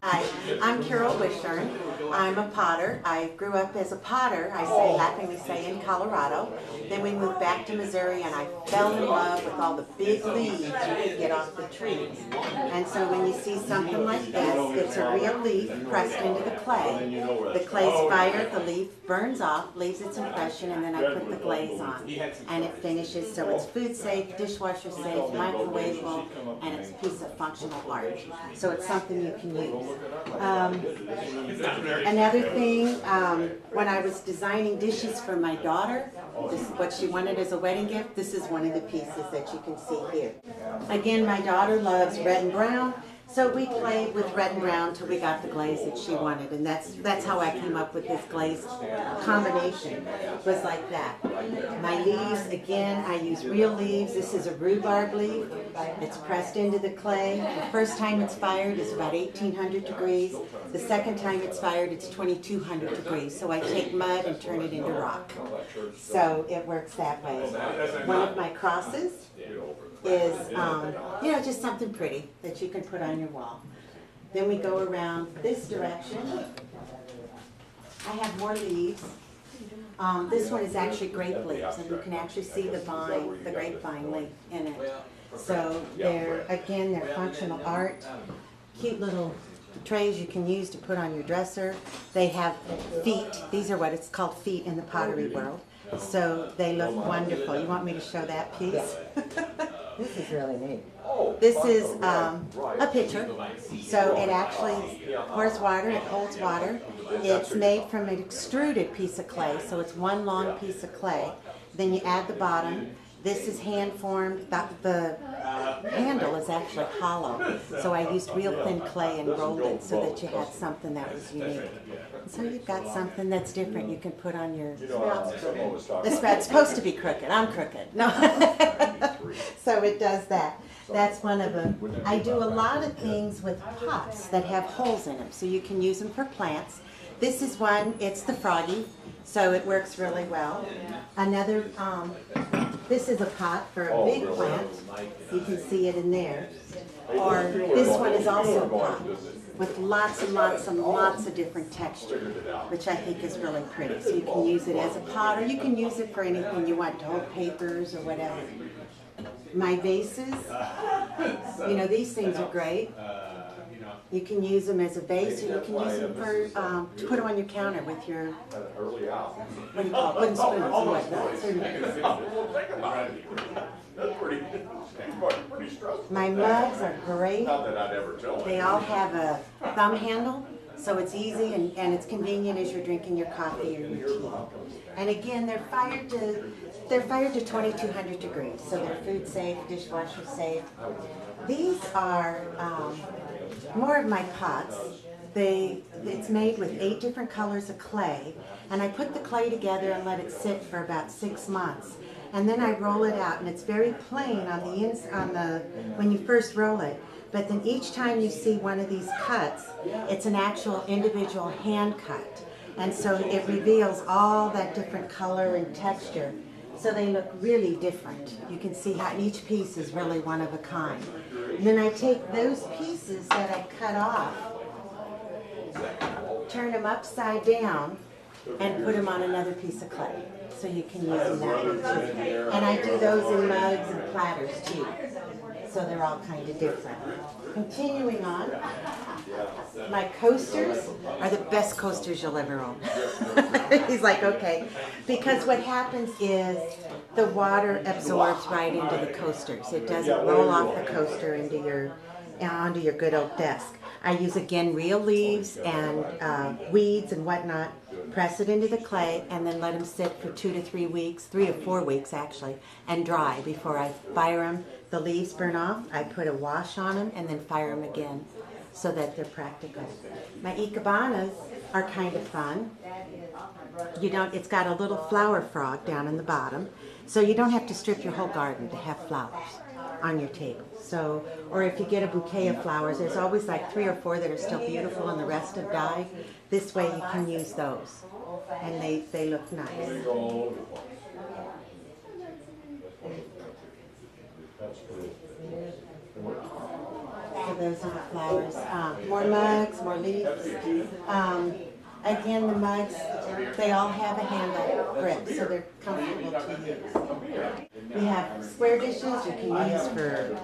Hi, I'm Carol Wishern. I'm a potter. I grew up as a potter, I say laughingly say, in Colorado. Then we moved back to Missouri and I fell in love with all the big leaves you could get off the trees. And so when you see something like this, it's a real leaf pressed into the clay. The clay's fired, the leaf burns off, leaves its impression, and then I put the glaze on. And it finishes so it's food safe, dishwasher safe, microwavable, and it's a piece of functional art. So it's something you can use. Another thing, when I was designing dishes for my daughter, this is what she wanted as a wedding gift, this is one of the pieces that you can see here. Again, my daughter loves red and brown, so we played with red and brown till we got the glaze that she wanted, and that's how I came up with this glaze combination, was like that. My leaves, again, I use real leaves. This is a rhubarb leaf. It's pressed into the clay. The first time it's fired is about 1800 degrees. The second time it's fired, it's 2200 degrees. So I take mud and turn it into rock. So it works that way. One of my crosses is, just something pretty that you can put on your wall. Then we go around this direction. I have more leaves. This one is actually grape leaves, and you can actually see the vine, the grapevine leaf in it. So they're functional art. Cute little trays you can use to put on your dresser. They have feet. These are what it's called feet in the pottery world. So they look wonderful. You want me to show that piece? This is really neat. This is a pitcher, so it actually pours water, it holds water. It's made from an extruded piece of clay, so it's one long piece of clay. Then you add the bottom. This is hand formed. The handle is actually hollow, so I used real thin clay and rolled it so that you had something that was unique. So you've got something that's different you can put on your... This spout's supposed to be crooked. I'm crooked. No. So it does that. That's one of them. I do a lot of things with pots that have holes in them, so you can use them for plants. This is one, it's the froggy, so it works really well. Another, this is a pot for a big plant. You can see it in there. Or this one is also a pot with lots and lots and lots of different texture, which I think is really pretty. So you can use it as a pot, or you can use it for anything you want, to hold papers or whatever. My vases, these things are great. You can use them as a vase, or you can use them for, to put them on your counter with your, what do you call it, wooden spoons and whatnot. My mugs are great. They all have a thumb handle, so it's easy and it's convenient as you're drinking your coffee or your tea. And again, they're fired to 2200 degrees, so they're food safe, dishwasher safe. These are more of my pots. It's made with 8 different colors of clay, and I put the clay together and let it sit for about 6 months. And then I roll it out, and it's very plain on the when you first roll it. But then each time you see one of these cuts, it's an actual individual hand cut. And so it reveals all that different color and texture. So they look really different. You can see how each piece is really one of a kind. And then I take those pieces that I cut off, turn them upside down, and put them on another piece of clay. So you can use them that way too. And I do those in mugs and platters too. So they're all kind of different. Continuing on, my coasters are the best coasters you'll ever own. He's like, okay. Because what happens is the water absorbs right into the coasters. It doesn't roll off the coaster onto your good oak desk. I use, again, real leaves and weeds and whatnot, press it into the clay, and then let them sit for 2 to 3 weeks, 3 to 4 weeks actually, and dry before I fire them. The leaves burn off, I put a wash on them, and then fire them again so that they're practical. My ikebanas are kind of fun. It's got a little flower frog down in the bottom, so you don't have to strip your whole garden to have flowers on your table. So, or if you get a bouquet of flowers, there's always like 3 or 4 that are still beautiful and the rest have died. This way you can use those, and they look nice. So those are the flowers. More mugs, more leaves. Again, the mugs, they all have a handle grip, so they're comfortable to use. We have square dishes you can use for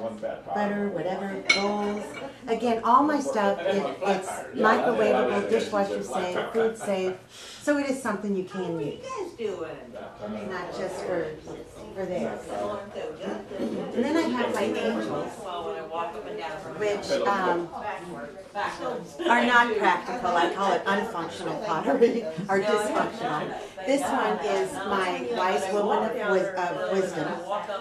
butter, whatever, bowls. Again, all my stuff, it's microwavable, dishwasher safe, food safe, so it is something you can use. Not just for this. And then I have my angels, which are not practical. I call it unfunctional pottery, or dysfunctional. This one is my wise woman of wisdom,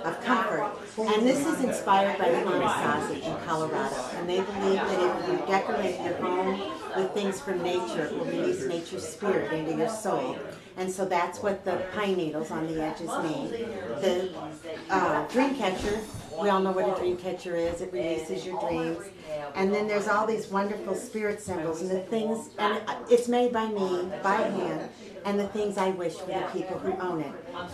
of comfort. And this is inspired by the Anasazi in Colorado. And they believe that if you decorate your home with things from nature, it will release nature's spirit into your soul. And so that's what the pine needles on the edges mean. The dream catcher, we all know what a dream catcher is. It releases your dreams. And then there's all these wonderful spirit symbols and the things, and it's made by me, by hand, and the things I wish for the people who own it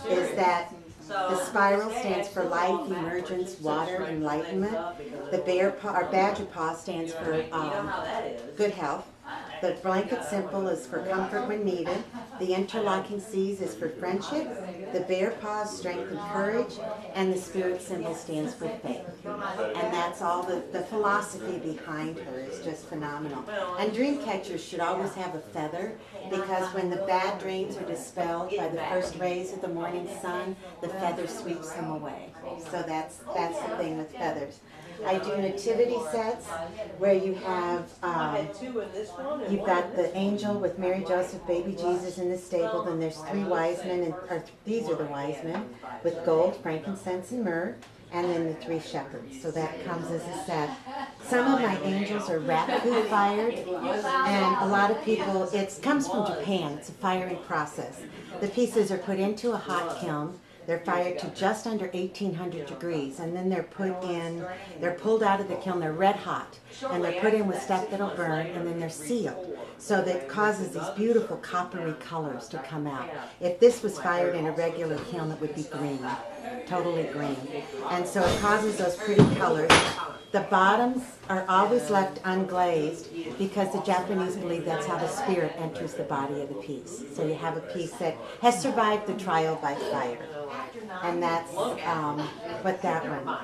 is that the spiral stands for life, emergence, water, enlightenment. The bear paw, or badger paw, stands for good health. The blanket symbol is for comfort when needed. The interlocking seas is for friendship. The bear paw is strength and courage. And the spirit symbol stands for faith. And that's all the philosophy behind her is just phenomenal. And dream catchers should always have a feather because when the bad dreams are dispelled by the first rays of the morning sun, the feather sweeps them away. So that's the thing with feathers. I do nativity sets where you have, you've got the angel with Mary, Joseph, baby Jesus in the stable, then there's three wise men, these are the wise men, with gold, frankincense, and myrrh, and then the three shepherds. So that comes as a set. Some of my angels are raku fired, and a lot of people, it comes from Japan, it's a firing process. The pieces are put into a hot kiln. They're fired to just under 1800 degrees, and then they're pulled out of the kiln, they're red hot, and they're put in with stuff that'll burn, and then they're sealed. So that causes these beautiful coppery colors to come out. If this was fired in a regular kiln, it would be green, totally green. And so it causes those pretty colors. The bottoms are always left unglazed because the Japanese believe that's how the spirit enters the body of the piece. So you have a piece that has survived the trial by fire. And that's what that one.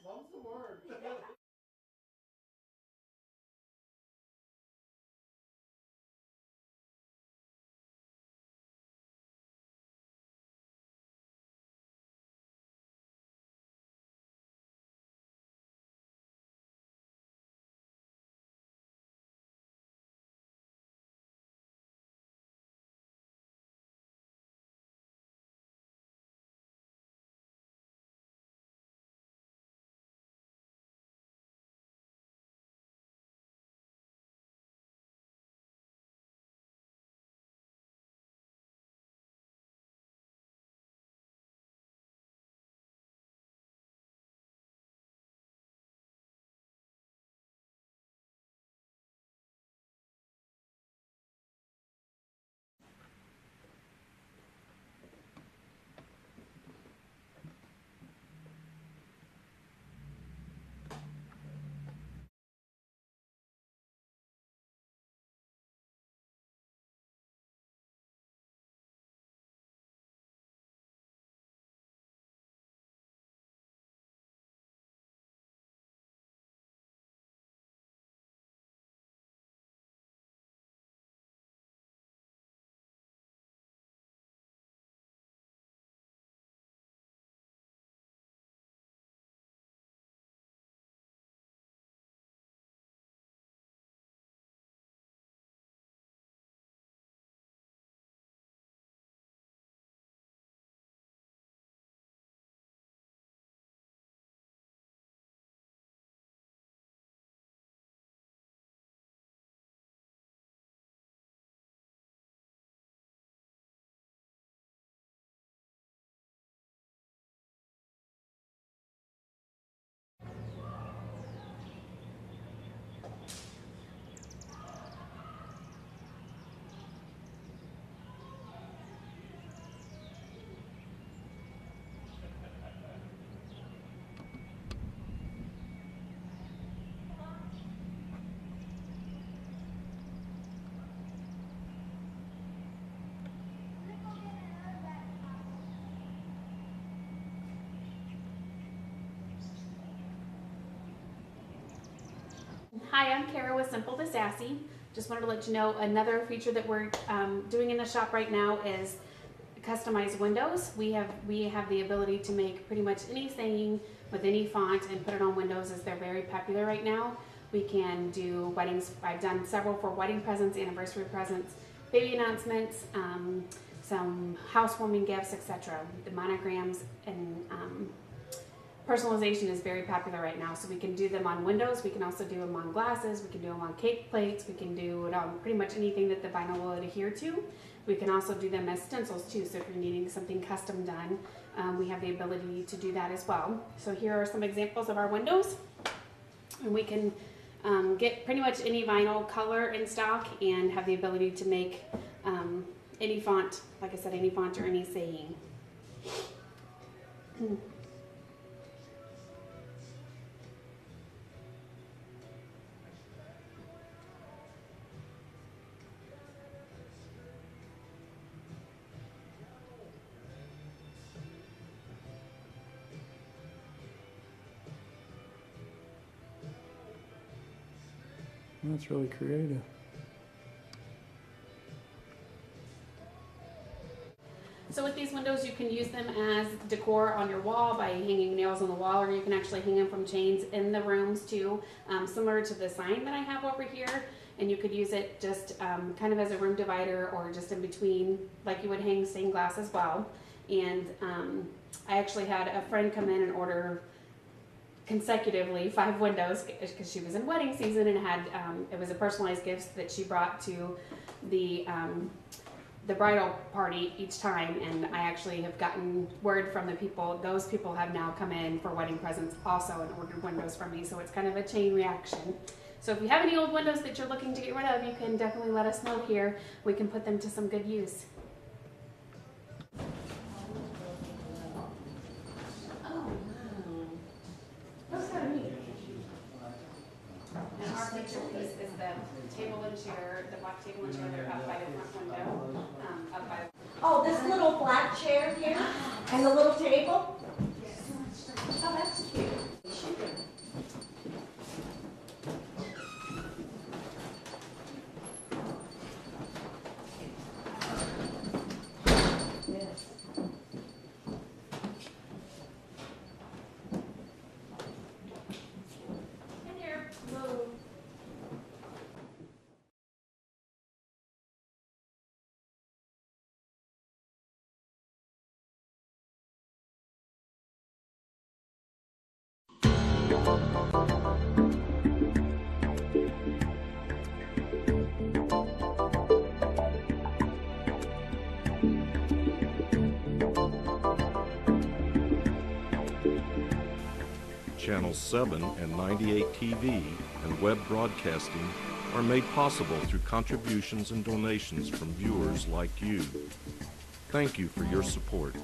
Mum's the word. Hi, I'm Kara with Simple to Sassy. Just wanted to let you know another feature that we're doing in the shop right now is customized windows. We have the ability to make pretty much anything with any font and put it on windows, as they're very popular right now. We can do weddings. I've done several for wedding presents, anniversary presents, baby announcements, some housewarming gifts, etc. The monograms and personalization is very popular right now, so we can do them on windows. We can also do them on glasses. We can do them on cake plates. We can do it on pretty much anything that the vinyl will adhere to. We can also do them as stencils too, so if you're needing something custom done, we have the ability to do that as well. So here are some examples of our windows, and we can get pretty much any vinyl color in stock and have the ability to make any font, like I said, any font or any saying. That's really creative. So with these windows, you can use them as decor on your wall by hanging nails on the wall, or you can actually hang them from chains in the rooms too, similar to the sign that I have over here. And you could use it just kind of as a room divider, or just in between, like you would hang stained glass as well. And I actually had a friend come in and order consecutively 5 windows because she was in wedding season and had it was a personalized gift that she brought to the bridal party each time, and I actually have gotten word from the people. Those people have now come in for wedding presents also and ordered windows from me, so it's kind of a chain reaction. So if you have any old windows that you're looking to get rid of, you can definitely let us know here. We can put them to some good use. And our picture piece is the table and chair, the black table and chair. They're up by the front window. Up by. Oh, this little black chair here and the little table? Oh, that's cute. Channel 7 and 98 TV and web broadcasting are made possible through contributions and donations from viewers like you. Thank you for your support.